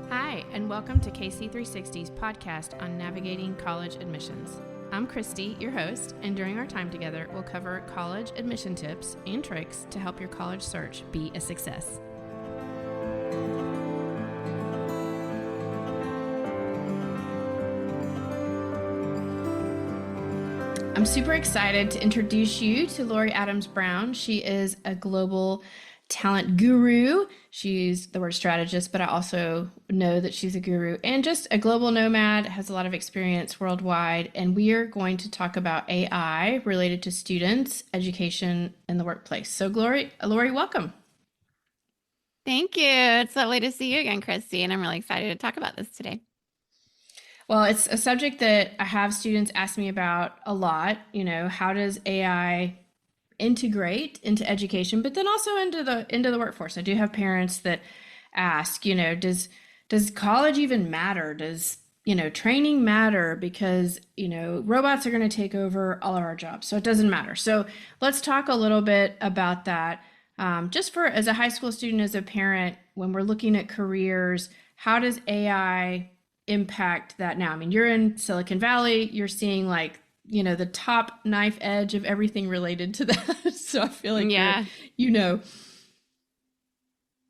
Hi, and welcome to KC360's podcast on navigating college admissions. I'm Christy, your host, and during our time together, we'll cover college admission tips and tricks to help your college search be a success. I'm super excited to introduce you to Lori Adams Brown. She is a global talent guru. She's the word strategist, but I also know that she's a guru and just a global nomad, has a lot of experience worldwide. And we are going to talk about AI related to students, education, and the workplace. So Lori, welcome. Thank you. It's lovely to see you again, Christy, and I'm really excited to talk about this today. Well, it's a subject that I have students ask me about a lot. How does AI integrate into education, but then also into the workforce? I do have parents that ask, does college even matter? Does training matter? Because robots are going to take over all of our jobs, so it doesn't matter. So let's talk a little bit about that. Just for as a high school student, as a parent, when we're looking at careers, how does AI impact that now? I mean, you're in Silicon Valley, you're seeing the top knife edge of everything related to that. So I feel like Yeah. you know.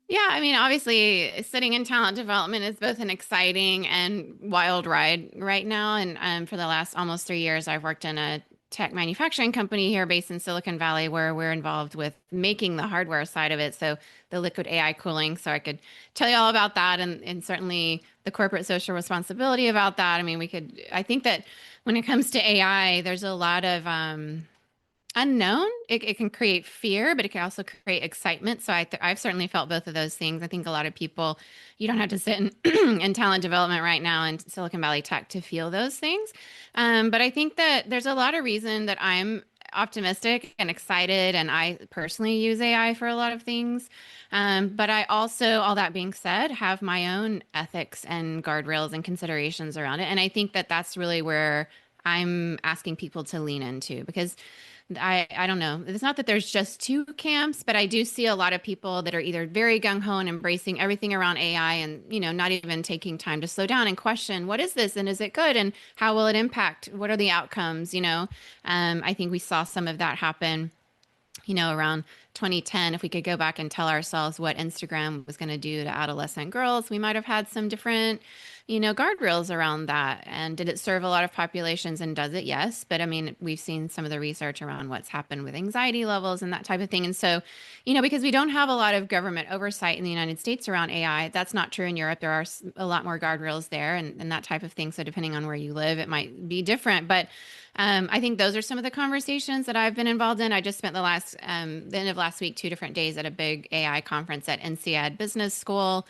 Yeah, I mean, obviously, sitting in talent development is both an exciting and wild ride right now. And for the last almost 3 years, I've worked in a tech manufacturing company here based in Silicon Valley, where we're involved with making the hardware side of it. So the liquid AI cooling. So I could tell you all about that, and certainly the corporate social responsibility about that. I mean, I think that when it comes to AI, there's a lot of unknown. It can create fear, but it can also create excitement. So I've certainly felt both of those things. I think a lot of people, you don't have to sit in, in talent development right now in Silicon Valley tech to feel those things. But I think that there's a lot of reason that I'm optimistic and excited. And I personally use AI for a lot of things. But I also, all that being said, have my own ethics and guardrails and considerations around it. And I think that that's really where I'm asking people to lean into, because I don't know. It's not that there's just two camps, but I do see a lot of people that are either very gung ho and embracing everything around AI, and not even taking time to slow down and question, what is this and is it good and how will it impact? What are the outcomes? I think we saw some of that happen around 2010. If we could go back and tell ourselves what Instagram was going to do to adolescent girls, we might have had some different, guardrails around that. And did it serve a lot of populations? And does it? Yes. But I mean, we've seen some of the research around what's happened with anxiety levels and that type of thing. And so, because we don't have a lot of government oversight in the United States around AI, that's not true in Europe. There are a lot more guardrails there and that type of thing. So depending on where you live, it might be different. But I think those are some of the conversations that I've been involved in. I just spent the end of last week, 2 different days at a big AI conference at INSEAD Business School,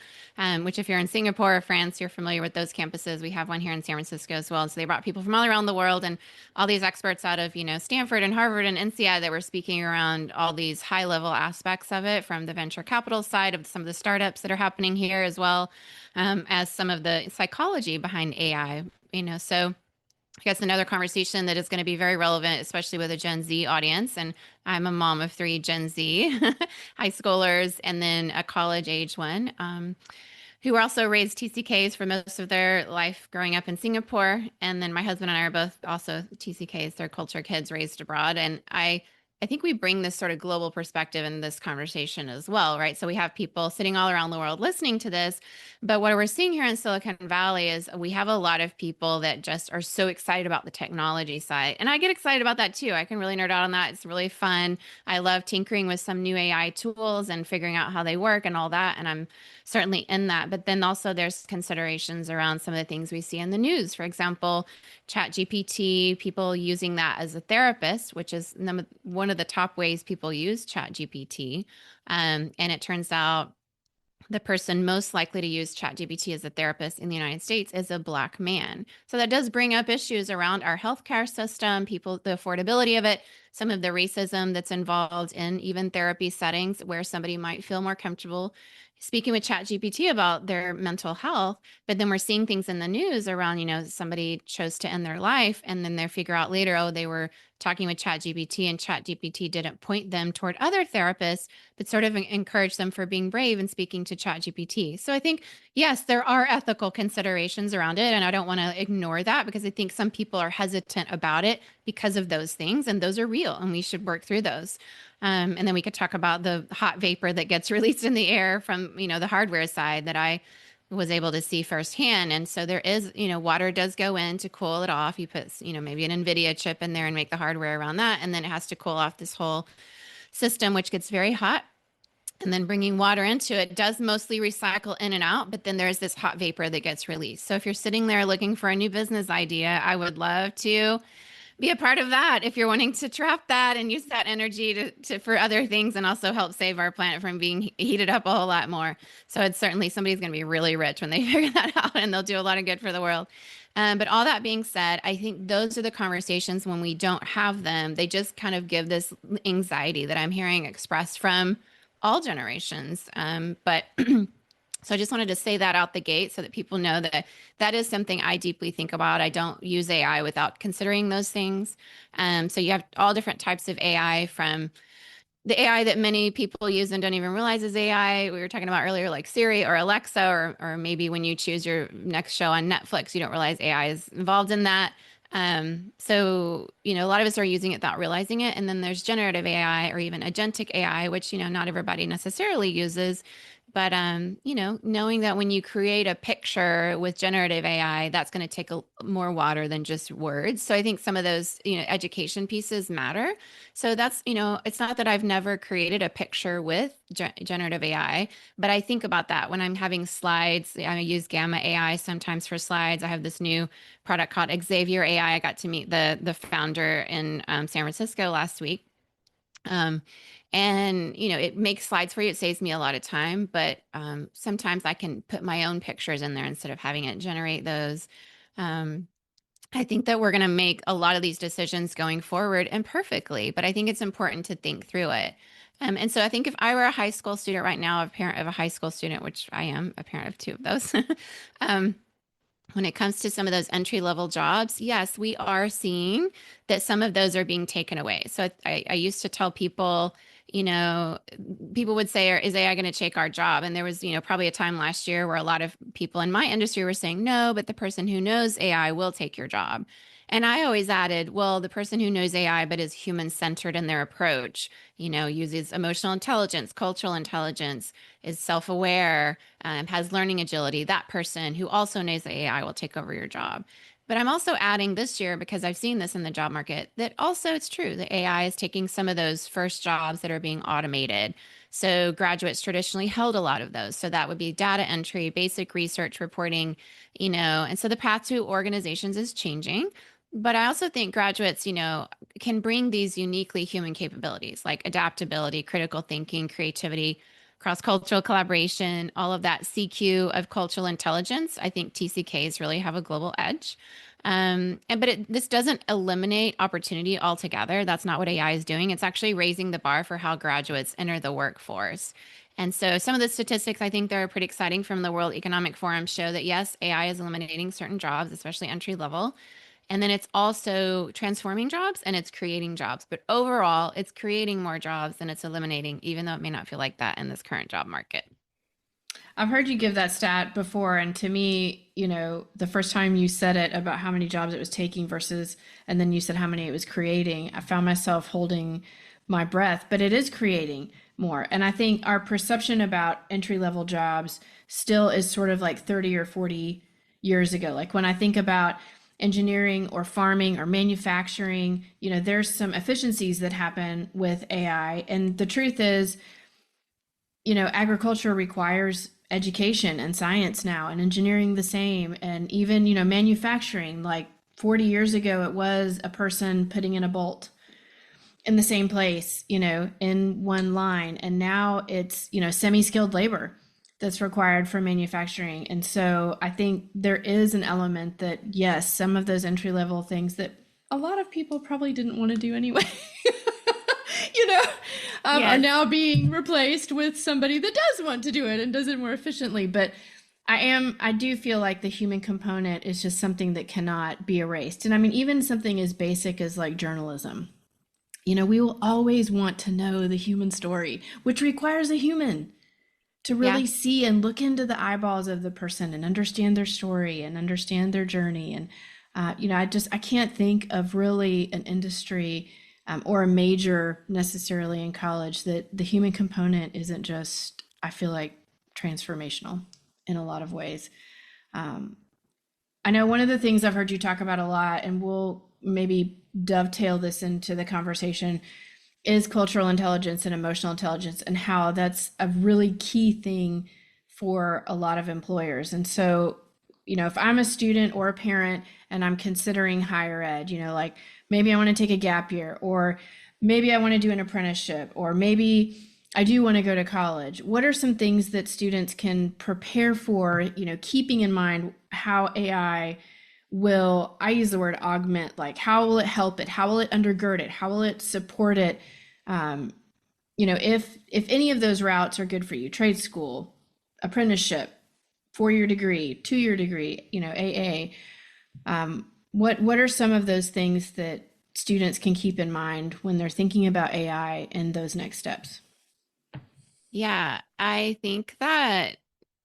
which if you're in Singapore or France, you're familiar with those campuses. We have one here in San Francisco as well. And so they brought people from all around the world and all these experts out of, Stanford and Harvard and INSEAD that were speaking around all these high level aspects of it, from the venture capital side of some of the startups that are happening here, as well as some of the psychology behind AI. So I guess another conversation that is going to be very relevant, especially with a Gen Z audience. And I'm a mom of 3 Gen Z high schoolers, and then a college age one, who also raised TCKs for most of their life growing up in Singapore. And then my husband and I are both also TCKs, they're culture kids raised abroad. And I think we bring this sort of global perspective in this conversation as well, right? So we have people sitting all around the world listening to this. But what we're seeing here in Silicon Valley is we have a lot of people that just are so excited about the technology side. And I get excited about that too. I can really nerd out on that. It's really fun. I love tinkering with some new AI tools and figuring out how they work and all that. And I'm certainly in that. But then also there's considerations around some of the things we see in the news. For example, ChatGPT, people using that as a therapist, which is one of the top ways people use ChatGPT. And it turns out the person most likely to use ChatGPT as a therapist in the United States is a Black man. So that does bring up issues around our healthcare system, people, the affordability of it, some of the racism that's involved in even therapy settings where somebody might feel more comfortable speaking with ChatGPT about their mental health, but then we're seeing things in the news around, somebody chose to end their life, and then they figure out later, oh, they were talking with ChatGPT, and ChatGPT didn't point them toward other therapists, but sort of encourage them for being brave and speaking to ChatGPT. So I think, yes, there are ethical considerations around it, and I don't want to ignore that, because I think some people are hesitant about it because of those things, and those are real, and we should work through those. And then we could talk about the hot vapor that gets released in the air from, the hardware side that I was able to see firsthand. And so there is, water does go in to cool it off. You put, maybe an NVIDIA chip in there and make the hardware around that. And then it has to cool off this whole system, which gets very hot. And then bringing water into it does mostly recycle in and out, but then there's this hot vapor that gets released. So if you're sitting there looking for a new business idea, I would love to be a part of that if you're wanting to trap that and use that energy to for other things, and also help save our planet from being heated up a whole lot more. So it's certainly, somebody's going to be really rich when they figure that out, and they'll do a lot of good for the world. But all that being said, I think those are the conversations when we don't have them, they just kind of give this anxiety that I'm hearing expressed from all generations. But so I just wanted to say that out the gate so that people know that that is something I deeply think about. I don't use AI without considering those things. So you have all different types of AI, from the AI that many people use and don't even realize is AI. We were talking about earlier, like Siri or Alexa, or maybe when you choose your next show on Netflix, you don't realize AI is involved in that. So, a lot of us are using it without realizing it. And then there's generative AI, or even agentic AI, which, not everybody necessarily uses. But, knowing that when you create a picture with generative AI, that's going to take more water than just words. So I think some of those, education pieces matter. So that's, it's not that I've never created a picture with generative AI, but I think about that when I'm having slides. I use Gamma AI sometimes for slides. I have this new product called Xavier AI. I got to meet the founder in San Francisco last week. And it makes slides for you. It saves me a lot of time, but sometimes I can put my own pictures in there instead of having it generate those. I think that we're going to make a lot of these decisions going forward imperfectly, but I think it's important to think through it. And so I think if I were a high school student right now, a parent of a high school student, which I am, a parent of two of those, when it comes to some of those entry level jobs, yes, we are seeing that some of those are being taken away. So I used to tell people, people would say, is AI going to take our job? And there was, probably a time last year where a lot of people in my industry were saying, no, but the person who knows AI will take your job. And I always added, well, the person who knows AI but is human centered in their approach, uses emotional intelligence, cultural intelligence, is self aware, has learning agility, that person who also knows that AI will take over your job. But I'm also adding this year, because I've seen this in the job market, that also it's true that AI is taking some of those first jobs that are being automated. So graduates traditionally held a lot of those. So that would be data entry, basic research reporting, and so the path to organizations is changing. But I also think graduates, can bring these uniquely human capabilities like adaptability, critical thinking, creativity, cross-cultural collaboration, all of that CQ of cultural intelligence. I think TCKs really have a global edge. But this doesn't eliminate opportunity altogether. That's not what AI is doing. It's actually raising the bar for how graduates enter the workforce. And so some of the statistics I think that are pretty exciting from the World Economic Forum show that yes, AI is eliminating certain jobs, especially entry level. And then it's also transforming jobs and it's creating jobs. But overall, it's creating more jobs than it's eliminating, even though it may not feel like that in this current job market. I've heard you give that stat before, and to me, the first time you said it about how many jobs it was taking versus, and then you said how many it was creating, I found myself holding my breath, but it is creating more. And I think our perception about entry level jobs still is sort of like 30 or 40 years ago. Like when I think about engineering or farming or manufacturing, there's some efficiencies that happen with AI. And the truth is, agriculture requires education and science now, and engineering the same. And even, manufacturing, like 40 years ago, it was a person putting in a bolt in the same place, in one line. And now it's, semi-skilled labor that's required for manufacturing. And so I think there is an element that, yes, some of those entry level things that a lot of people probably didn't want to do anyway you know, are Yes. now being replaced with somebody that does want to do it and does it more efficiently. But I do feel like the human component is just something that cannot be erased. And I mean, even something as basic as like journalism. We will always want to know the human story, which requires a human to Yeah. really see and look into the eyeballs of the person and understand their story and understand their journey. And I can't think of really an industry or a major necessarily in college that the human component isn't just, I feel like, transformational in a lot of ways. um, I know one of the things I've heard you talk about a lot, and we'll maybe dovetail this into the conversation, is cultural intelligence and emotional intelligence, and how that's a really key thing for a lot of employers. And so, if I'm a student or a parent and I'm considering higher ed, like maybe I want to take a gap year, or maybe I want to do an apprenticeship, or maybe I do want to go to college. What are some things that students can prepare for, keeping in mind how AI will, I use the word augment, like how will it help it? How will it undergird it? How will it support it? Um, if any of those routes are good for you, trade school, apprenticeship, 4-year degree, 2-year degree, AA, what are some of those things that students can keep in mind when they're thinking about AI and those next steps? Yeah, I think that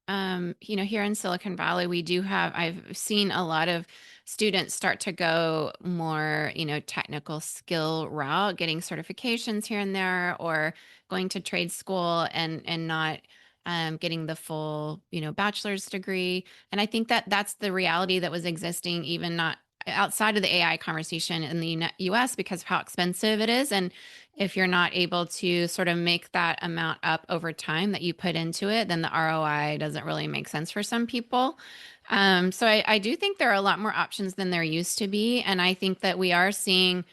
here in Silicon Valley, I've seen a lot of students start to go more, technical skill route, getting certifications here and there, or going to trade school and not getting the full, bachelor's degree. And I think that that's the reality that was existing even not outside of the AI conversation in the US because of how expensive it is. And if you're not able to sort of make that amount up over time that you put into it, then the ROI doesn't really make sense for some people. So I do think there are a lot more options than there used to be. And I think that we are seeing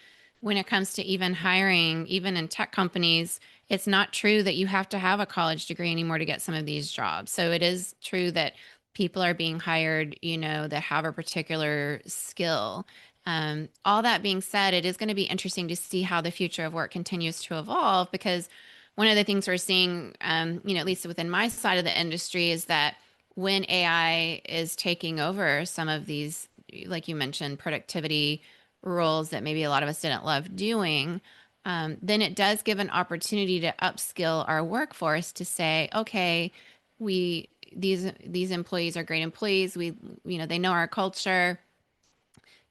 when it comes to even hiring, even in tech companies, it's not true that you have to have a college degree anymore to get some of these jobs. So it is true that people are being hired, that have a particular skill. All that being said, it is going to be interesting to see how the future of work continues to evolve because one of the things we're seeing, at least within my side of the industry, is that when AI is taking over some of these, like you mentioned, productivity roles that maybe a lot of us didn't love doing, then it does give an opportunity to upskill our workforce to say, okay, we these employees are great employees. They know our culture,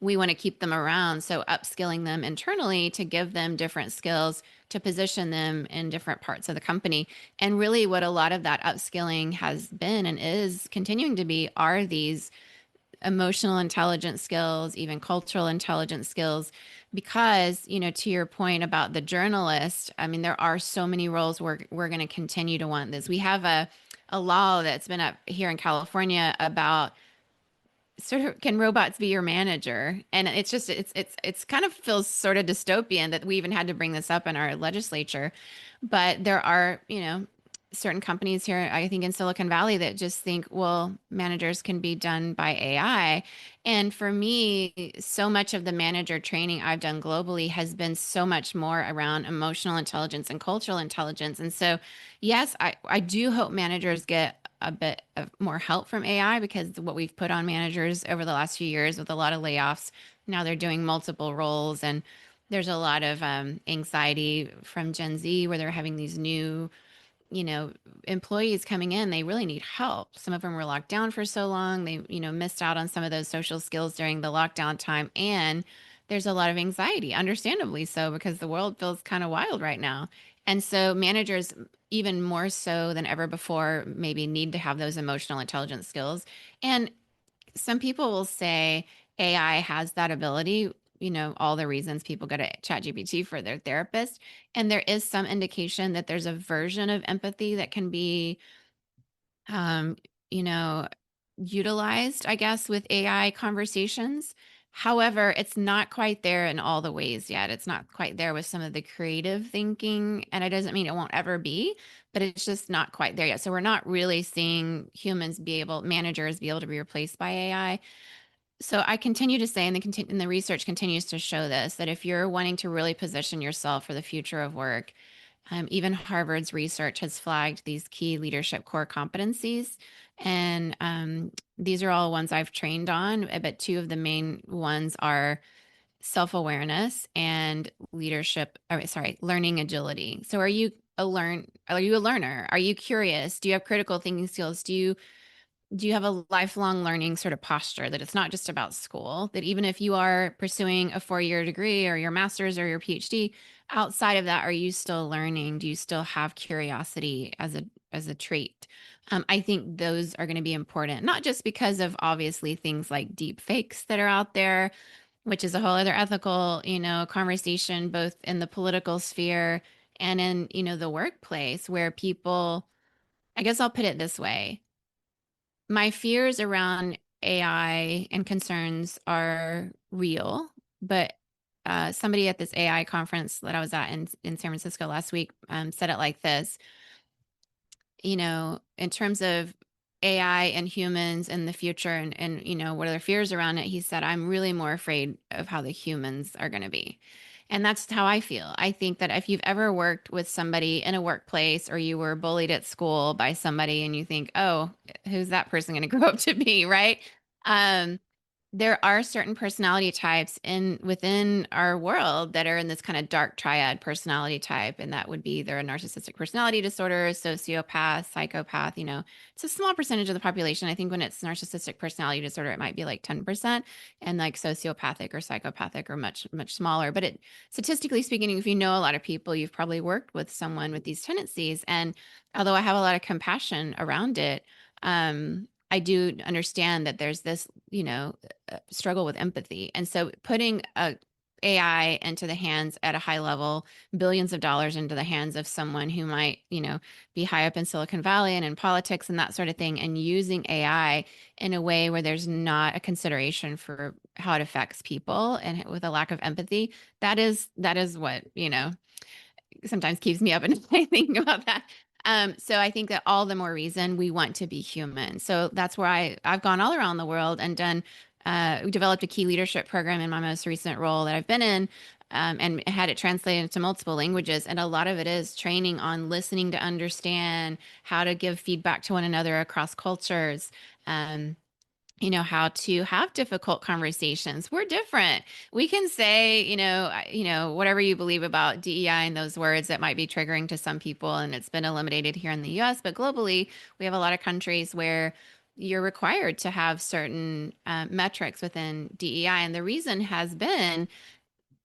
we want to keep them around. So upskilling them internally to give them different skills to position them in different parts of the company. And really what a lot of that upskilling has been and is continuing to be are these emotional intelligence skills, even cultural intelligence skills. Because, to your point about the journalist, I mean, there are so many roles where we're going to continue to want this. We have a law that's been up here in California about sort of can robots be your manager, and it's just it's kind of feels sort of dystopian that we even had to bring this up in our legislature. But there are certain companies here, I think in Silicon Valley, that just think, well, managers can be done by AI. And for me, so much of the manager training I've done globally has been so much more around emotional intelligence and cultural intelligence. And so yes, I do hope managers get a bit of more help from AI because what we've put on managers over the last few years with a lot of layoffs, now they're doing multiple roles. And there's a lot of anxiety from Gen Z where they're having these new, you know, employees coming in. They really need help. Some of them were locked down for so long. They, missed out on some of those social skills during the lockdown time. And there's a lot of anxiety, understandably so, because the world feels kind of wild right now. And so managers, even more so than ever before, maybe need to have those emotional intelligence skills. And some people will say AI has that ability, all the reasons people go to ChatGPT for their therapist. And there is some indication that there's a version of empathy that can be, um, you know, utilized, I guess, with AI conversations. However, it's not quite there in all the ways yet. It's not quite there with some of the creative thinking. And it doesn't mean it won't ever be, but it's just not quite there yet. So we're not really seeing managers be able to be replaced by AI. So I continue to say, and the research continues to show this, that if you're wanting to really position yourself for the future of work, even Harvard's research has flagged these key leadership core competencies. And these are all ones I've trained on, but two of the main ones are self-awareness and leadership, sorry, learning agility. So are you a learner? Are you curious? Do you have critical thinking skills? Do you have a lifelong learning sort of posture that it's not just about school, that even if you are pursuing a 4-year degree or your master's or your PhD, outside of that, are you still learning? Do you still have curiosity as a trait? I think those are going to be important, not just because of obviously things like deep fakes that are out there, which is a whole other ethical, conversation, both in the political sphere and in, the workplace where people, I guess I'll put it this way, my fears around AI and concerns are real, but somebody at this AI conference that I was at in San Francisco last week said it like this, in terms of AI and humans in the future and what are their fears around it, he said, I'm really more afraid of how the humans are going to be. And that's how I feel. I think that if you've ever worked with somebody in a workplace or you were bullied at school by somebody and you think, oh, who's that person going to grow up to be, right? Um, there are certain personality types within our world that are in this kind of dark triad personality type, and that would be either a narcissistic personality disorder, sociopath, psychopath. It's a small percentage of the population. I think when it's narcissistic personality disorder, it might be like 10%, and like sociopathic or psychopathic are much, much smaller. But statistically speaking, if you know a lot of people, you've probably worked with someone with these tendencies. And although I have a lot of compassion around it, I do understand that there's this, struggle with empathy. And so putting a AI into the hands at a high level, billions of dollars into the hands of someone who might, be high up in Silicon Valley and in politics and that sort of thing, and using AI in a way where there's not a consideration for how it affects people and with a lack of empathy, that is what, sometimes keeps me up at night thinking about that. So I think that all the more reason we want to be human. So that's where I've gone all around the world and we developed a key leadership program in my most recent role that I've been in, and had it translated into multiple languages. And a lot of it is training on listening to understand, how to give feedback to one another across cultures. How to have difficult conversations. We're different. We can say, whatever you believe about DEI and those words that might be triggering to some people, and it's been eliminated here in the US, but globally, we have a lot of countries where you're required to have certain metrics within DEI. And the reason has been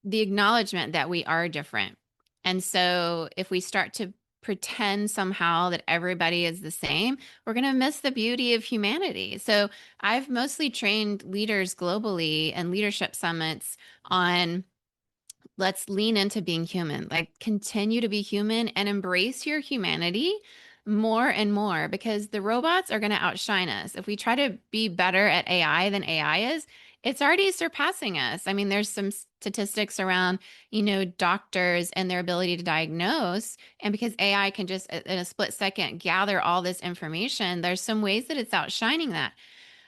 the acknowledgement that we are different. And so if we start to pretend somehow that everybody is the same, we're going to miss the beauty of humanity. So I've mostly trained leaders globally and leadership summits on, let's lean into being human, like continue to be human and embrace your humanity more and more, because the robots are going to outshine us. If we try to be better at AI than AI is, it's already surpassing us. I mean, there's some statistics around, doctors and their ability to diagnose. And because AI can just in a split second gather all this information, there's some ways that it's outshining that.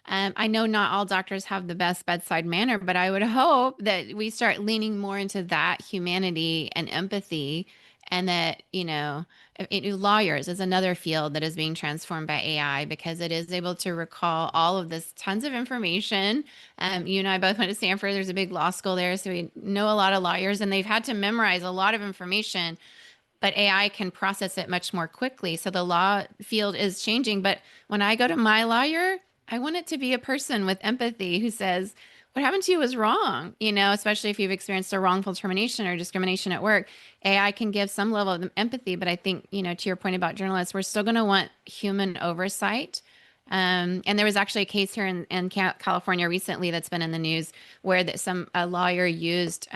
I know not all doctors have the best bedside manner, but I would hope that we start leaning more into that humanity and empathy, and that, lawyers is another field that is being transformed by AI because it is able to recall all of this tons of information. You and I both went to Stanford. There's a big law school there, so we know a lot of lawyers, and they've had to memorize a lot of information, but AI can process it much more quickly. So the law field is changing. But when I go to my lawyer, I want it to be a person with empathy who says, what happened to you was wrong, especially if you've experienced a wrongful termination or discrimination at work. AI can give some level of empathy, but I think, to your point about journalists, we're still going to want human oversight. And there was actually a case here in California recently that's been in the news where a lawyer used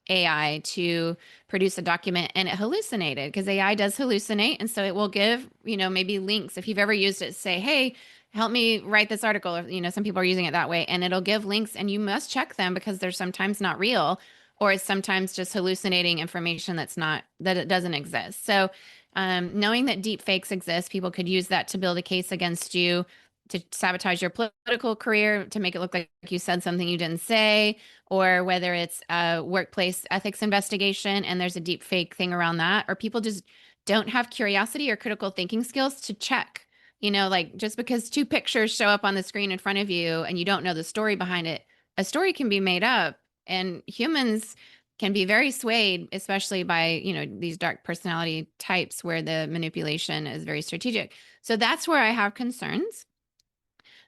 AI to produce a document, and it hallucinated, because AI does hallucinate. And so it will give, maybe links. If you've ever used it to say, hey, help me write this article, or, some people are using it that way, and it'll give links, and you must check them because they're sometimes not real, or it's sometimes just hallucinating information that it doesn't exist. So knowing that deep fakes exist, people could use that to build a case against you. to sabotage your political career, to make it look like you said something you didn't say, or whether it's a workplace ethics investigation and there's a deep fake thing around that, or people just don't have curiosity or critical thinking skills to check. Like just because two pictures show up on the screen in front of you and you don't know the story behind it, a story can be made up. And humans can be very swayed, especially by, these dark personality types where the manipulation is very strategic. So that's where I have concerns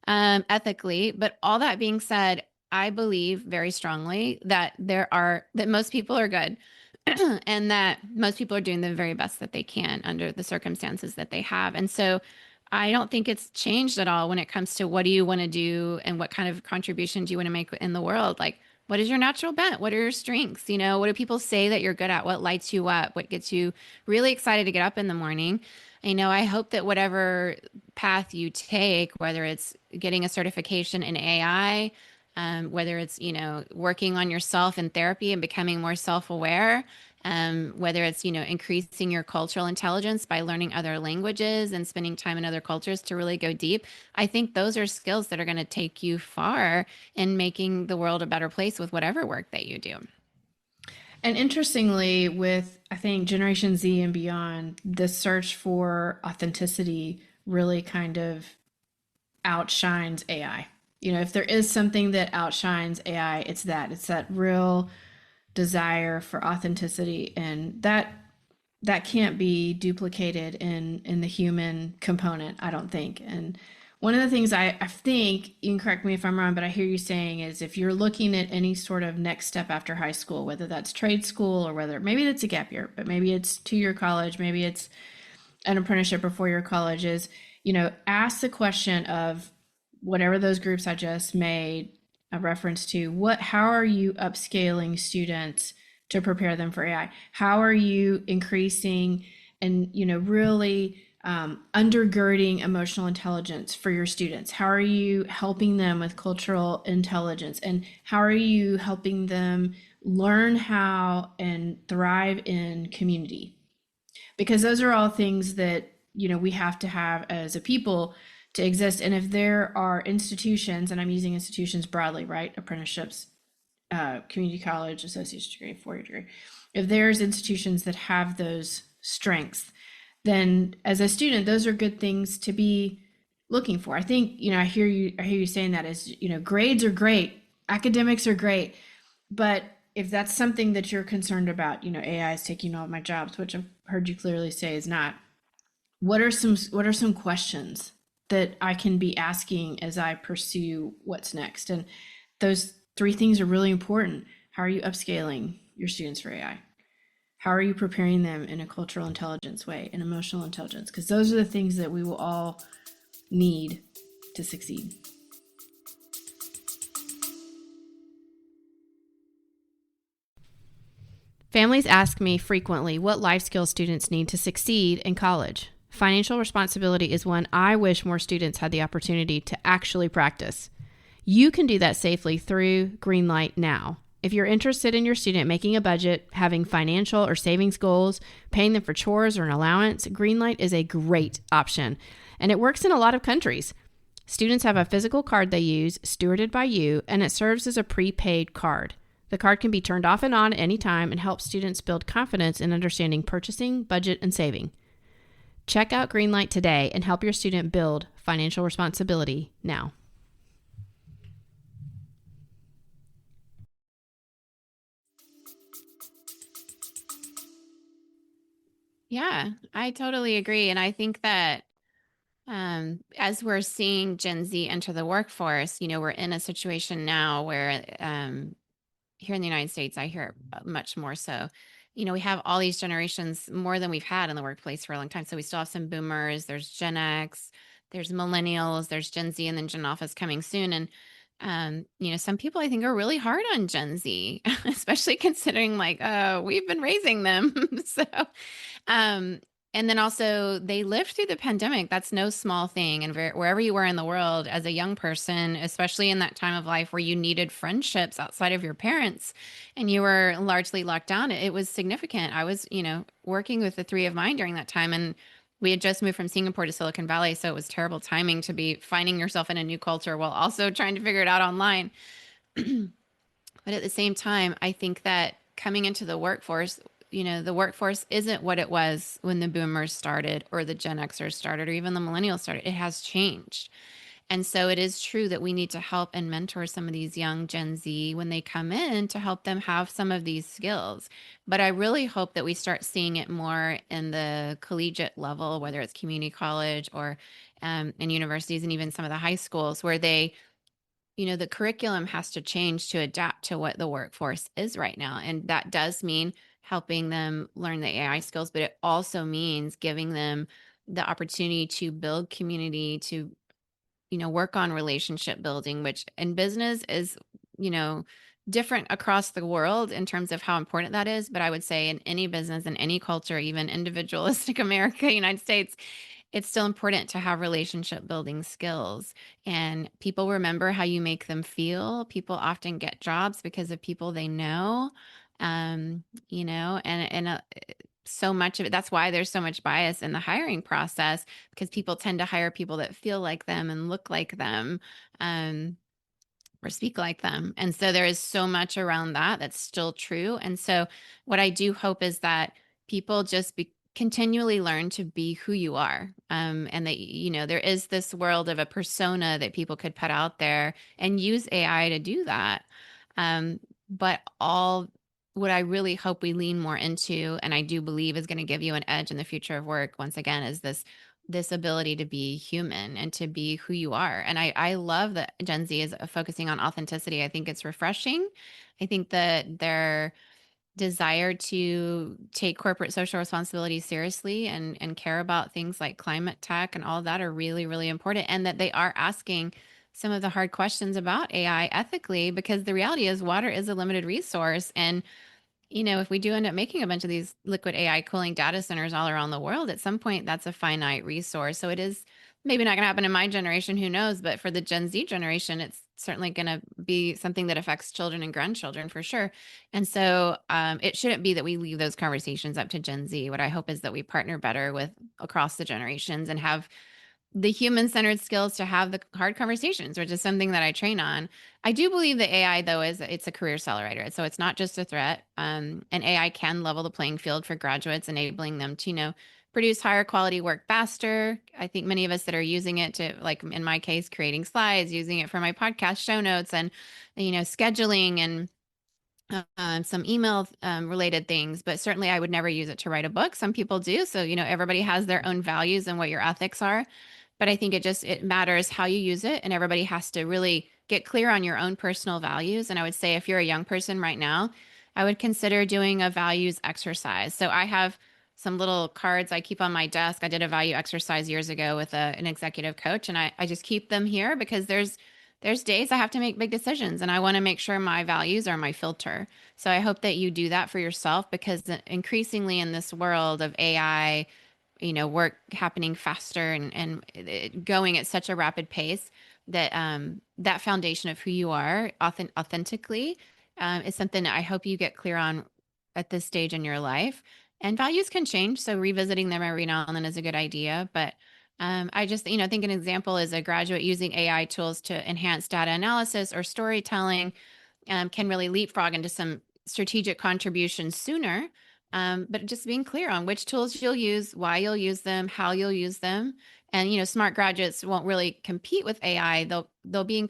ethically. But all that being said, I believe very strongly that that most people are good and that most people are doing the very best that they can under the circumstances that they have. And so I don't think it's changed at all when it comes to what do you want to do and what kind of contribution do you want to make in the world? Like, what is your natural bent? What are your strengths? What do people say that you're good at? What lights you up? What gets you really excited to get up in the morning? I hope that whatever path you take, whether it's getting a certification in AI, whether it's, working on yourself in therapy and becoming more self-aware, whether it's, increasing your cultural intelligence by learning other languages and spending time in other cultures to really go deep. I think those are skills that are going to take you far in making the world a better place with whatever work that you do. And interestingly, with I think Generation Z and beyond, the search for authenticity really kind of outshines AI. If there is something that outshines AI, it's that. It's that real desire for authenticity, and that can't be duplicated in the human component, I don't think. And one of the things I think, you can correct me if I'm wrong, but I hear you saying is if you're looking at any sort of next step after high school, whether that's trade school or whether maybe it's a gap year, but maybe it's 2-year college, maybe it's an apprenticeship or 4-year college, is, ask the question of whatever those groups I just made a reference to, how are you upscaling students to prepare them for AI? How are you increasing and, really undergirding emotional intelligence for your students? How are you helping them with cultural intelligence? And how are you helping them learn how and thrive in community? Because those are all things that, we have to have as a people to exist. And if there are institutions, and I'm using institutions broadly, right? Apprenticeships, community college, associate's degree, 4-year degree. If there's institutions that have those strengths, then as a student, those are good things to be looking for. I think, I hear you saying that is, grades are great, academics are great, but if that's something that you're concerned about, AI is taking all of my jobs, which I've heard you clearly say is not. What are some questions that I can be asking as I pursue what's next? And those 3 things are really important. How are you upscaling your students for AI? How are you preparing them in a cultural intelligence way, an emotional intelligence? Because those are the things that we will all need to succeed. Families ask me frequently what life skills students need to succeed in college. Financial responsibility is one I wish more students had the opportunity to actually practice. You can do that safely through Greenlight now. If you're interested in your student making a budget, having financial or savings goals, paying them for chores or an allowance, Greenlight is a great option. And it works in a lot of countries. Students have a physical card they use, stewarded by you, and it serves as a prepaid card. The card can be turned off and on at any time and helps students build confidence in understanding purchasing, budget, and saving. Check out Greenlight today and help your student build financial responsibility now. Yeah, I totally agree. And I think that as we're seeing Gen Z enter the workforce, we're in a situation now where here in the United States, I hear it much more so. We have all these generations more than we've had in the workplace for a long time. So we still have some boomers, there's Gen X, there's millennials, there's Gen Z, and then Gen Alpha is coming soon. And some people I think are really hard on Gen Z, especially considering like, we've been raising them. So, um, and then also they lived through the pandemic. That's no small thing. And wherever you were in the world as a young person, especially in that time of life where you needed friendships outside of your parents and you were largely locked down, it was significant. I was, working with the 3 of mine during that time. And We had just moved from Singapore to Silicon Valley, so it was terrible timing to be finding yourself in a new culture while also trying to figure it out online. But at the same time, I think that coming into the workforce, the workforce isn't what it was when the boomers started or the Gen Xers started or even the millennials started. It has changed. And so it is true that we need to help and mentor some of these young Gen Z when they come in to help them have some of these skills. But I really hope that we start seeing it more in the collegiate level, whether it's community college or in universities and even some of the high schools where the curriculum has to change to adapt to what the workforce is right now. And that does mean helping them learn the AI skills, but it also means giving them the opportunity to build community, to work on relationship building, which in business is, you know, different across the world in terms of how important that is. But I would say in any business, in any culture, even individualistic America, United States, it's still important to have relationship building skills. And people remember how you make them feel. People often get jobs because of people they know. And so much of it, that's why there's so much bias in the hiring process, because people tend to hire people that feel like them and look like them. Um, or speak like them. And so there is so much around that that's still true. And so what I do hope is that people just continually learn to be who you are. And that, there is this world of a persona that people could put out there and use AI to do that. Um, but all what I really hope we lean more into, and I do believe is going to give you an edge in the future of work, once again, is this ability to be human and to be who you are. And I love that Gen Z is focusing on authenticity. I think it's refreshing. I think that their desire to take corporate social responsibility seriously and care about things like climate tech and all of that are really, really important. And that they are asking some of the hard questions about AI ethically, because the reality is water is a limited resource. And if we do end up making a bunch of these liquid AI cooling data centers all around the world, at some point that's a finite resource. So it is maybe not going to happen in my generation, who knows? But for the Gen Z generation, it's certainly going to be something that affects children and grandchildren for sure. And so it shouldn't be that we leave those conversations up to Gen Z. What I hope is that we partner better with across the generations and have the human centered skills to have the hard conversations, which is something that I train on. I do believe that AI, though, it's a career accelerator. So it's not just a threat. And AI can level the playing field for graduates, enabling them to, produce higher quality work faster. I think many of us that are using it to, like in my case, creating slides, using it for my podcast show notes and, scheduling and some email related things, but certainly I would never use it to write a book. Some people do. So, everybody has their own values and what your ethics are. But I think it matters how you use it. And everybody has to really get clear on your own personal values. And I would say if you're a young person right now, I would consider doing a values exercise. So I have some little cards I keep on my desk. I did a value exercise years ago with an executive coach, and I just keep them here because there's days I have to make big decisions and I want to make sure my values are my filter. So I hope that you do that for yourself, because increasingly in this world of AI, work happening faster and it going at such a rapid pace, that that foundation of who you are authentically is something that I hope you get clear on at this stage in your life. And values can change, so revisiting them every now and then is a good idea. But I just, think an example is a graduate using AI tools to enhance data analysis or storytelling can really leapfrog into some strategic contributions sooner. But just being clear on which tools you'll use, why you'll use them, how you'll use them. And, smart graduates won't really compete with AI. They'll be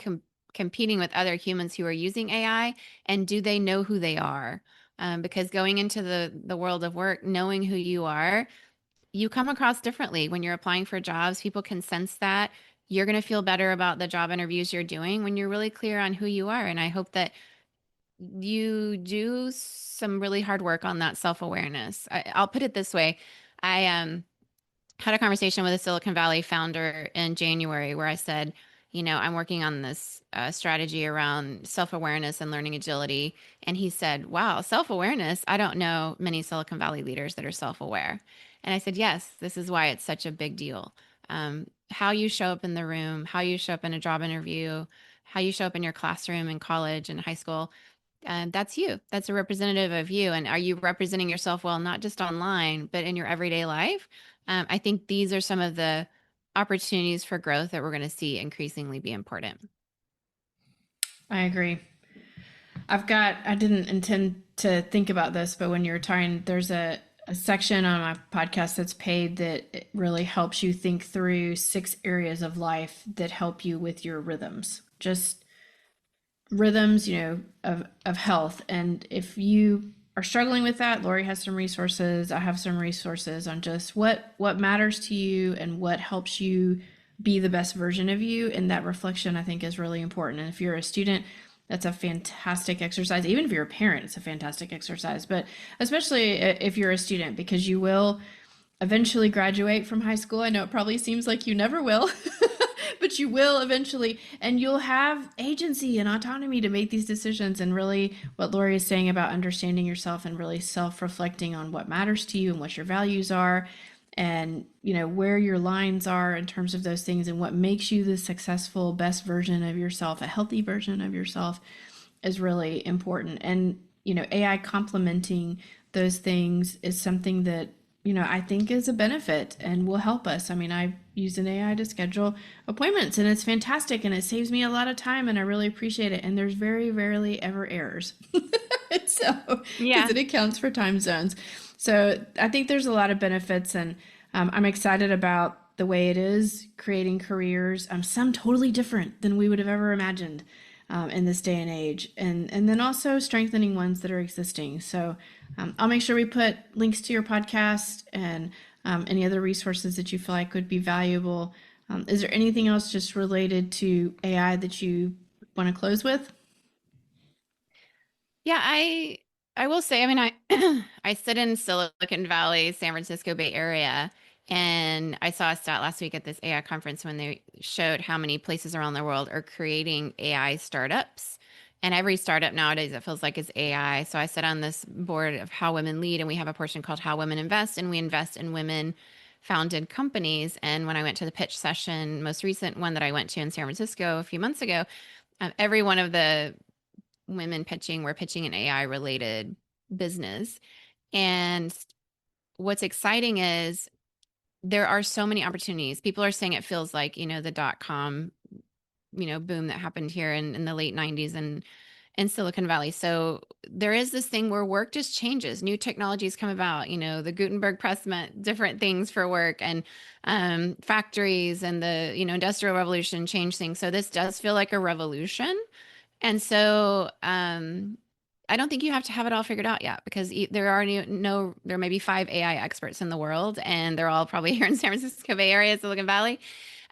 competing with other humans who are using AI. And do they know who they are? Because going into the world of work, knowing who you are, you come across differently when you're applying for jobs. People can sense that. You're going to feel better about the job interviews you're doing when you're really clear on who you are. And I hope that you do some really hard work on that self-awareness. I'll put it this way. I had a conversation with a Silicon Valley founder in January where I said, I'm working on this strategy around self-awareness and learning agility. And he said, wow, self-awareness. I don't know many Silicon Valley leaders that are self-aware. And I said, yes, this is why it's such a big deal. How you show up in the room, how you show up in a job interview, how you show up in your classroom in college and high school, that's you. That's a representative of you. And are you representing yourself well, not just online, but in your everyday life? I think these are some of the opportunities for growth that we're going to see increasingly be important. I agree. I didn't intend to think about this, but when you're talking, there's a section on my podcast that's paid that it really helps you think through 6 areas of life that help you with your rhythms. Just rhythms, of health. And if you are struggling with that, Lori has some resources. I have some resources on just what matters to you and what helps you be the best version of you. And that reflection, I think, is really important. And if you're a student, that's a fantastic exercise. Even if you're a parent, it's a fantastic exercise. But especially if you're a student, because you will eventually graduate from high school. I know it probably seems like you never will, but you will eventually, and you'll have agency and autonomy to make these decisions. And really, what Lori is saying about understanding yourself and really self-reflecting on what matters to you and what your values are, and where your lines are in terms of those things and what makes you the successful best version of yourself, a healthy version of yourself, is really important. And AI complementing those things is something that I think is a benefit and will help us. I mean, I use an AI to schedule appointments and it's fantastic and it saves me a lot of time and I really appreciate it. And there's very rarely ever errors. So, because Yeah. it accounts for time zones. So I think there's a lot of benefits, and I'm excited about the way it is creating careers, some totally different than we would have ever imagined in this day and age, and then also strengthening ones that are existing. So I'll make sure we put links to your podcast and any other resources that you feel like would be valuable. Is there anything else just related to AI that you want to close with? Yeah, I will say, I mean, I I sit in Silicon Valley, San Francisco Bay Area, and I saw a stat last week at this AI conference when they showed how many places around the world are creating AI startups. And every startup nowadays, it feels like is AI. So I sit on this board of How Women Lead, and we have a portion called How Women Invest, and we invest in women founded companies. And when I went to the pitch session, most recent one that I went to in San Francisco a few months ago, every one of the women pitching were pitching an AI related business. And what's exciting is there are so many opportunities. People are saying it feels like, the dot-com, boom that happened here in the late 90s and in Silicon Valley. So there is this thing where work just changes. New technologies come about. The Gutenberg press meant different things for work, and factories and the industrial revolution changed things. So this does feel like a revolution. And so I don't think you have to have it all figured out yet, because there are there may be 5 AI experts in the world, and they're all probably here in San Francisco Bay Area, Silicon Valley.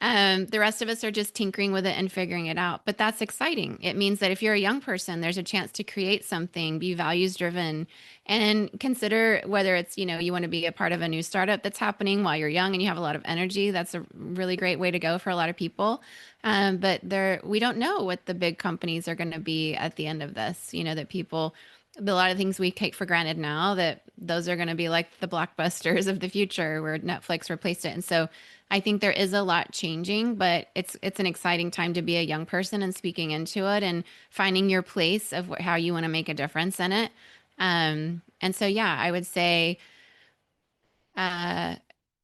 The rest of us are just tinkering with it and figuring it out. But that's exciting. It means that if you're a young person, there's a chance to create something, be values driven, and consider whether it's, you want to be a part of a new startup that's happening while you're young and you have a lot of energy. That's a really great way to go for a lot of people. But we don't know what the big companies are going to be at the end of this, that people, a lot of things we take for granted now, that those are going to be like the blockbusters of the future where Netflix replaced it. And so I think there is a lot changing, but it's an exciting time to be a young person and speaking into it and finding your place of how you want to make a difference in it. And so, yeah, I would say, uh,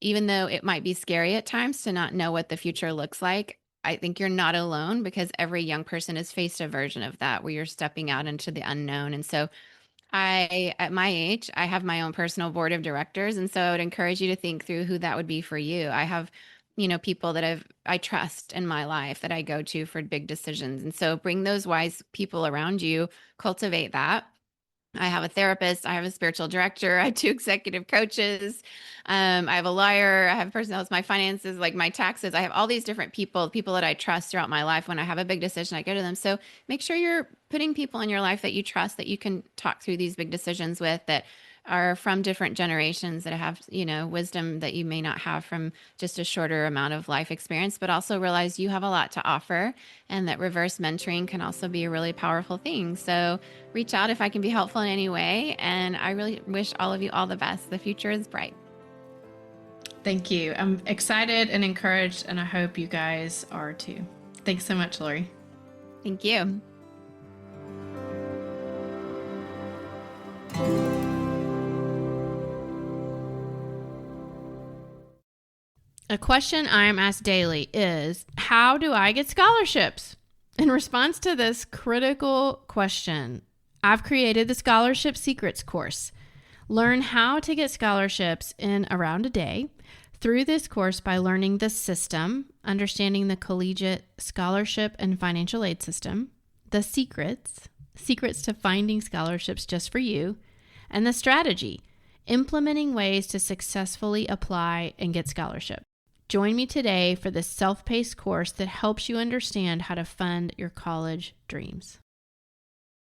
even though it might be scary at times to not know what the future looks like, I think you're not alone, because every young person has faced a version of that where you're stepping out into the unknown. And so at my age, I have my own personal board of directors. And so I would encourage you to think through who that would be for you. I have, people that I trust in my life that I go to for big decisions. And so bring those wise people around you, cultivate that. I have a therapist. I have a spiritual director. I have 2 executive coaches. I have a lawyer. I have a person that knows my finances, like my taxes. I have all these different people that I trust throughout my life. When I have a big decision, I go to them. So make sure you're putting people in your life that you trust, that you can talk through these big decisions with, that are from different generations, that have, wisdom that you may not have from just a shorter amount of life experience, but also realize you have a lot to offer, and that reverse mentoring can also be a really powerful thing. So reach out if I can be helpful in any way. And I really wish all of you all the best. The future is bright. Thank you. I'm excited and encouraged, and I hope you guys are too. Thanks so much, Lori. Thank you. A question I am asked daily is, how do I get scholarships? In response to this critical question, I've created the Scholarship Secrets course. Learn how to get scholarships in around a day. Through this course, by learning the system, understanding the collegiate scholarship and financial aid system, the secrets to finding scholarships just for you, and the strategy, implementing ways to successfully apply and get scholarships. Join me today for this self-paced course that helps you understand how to fund your college dreams.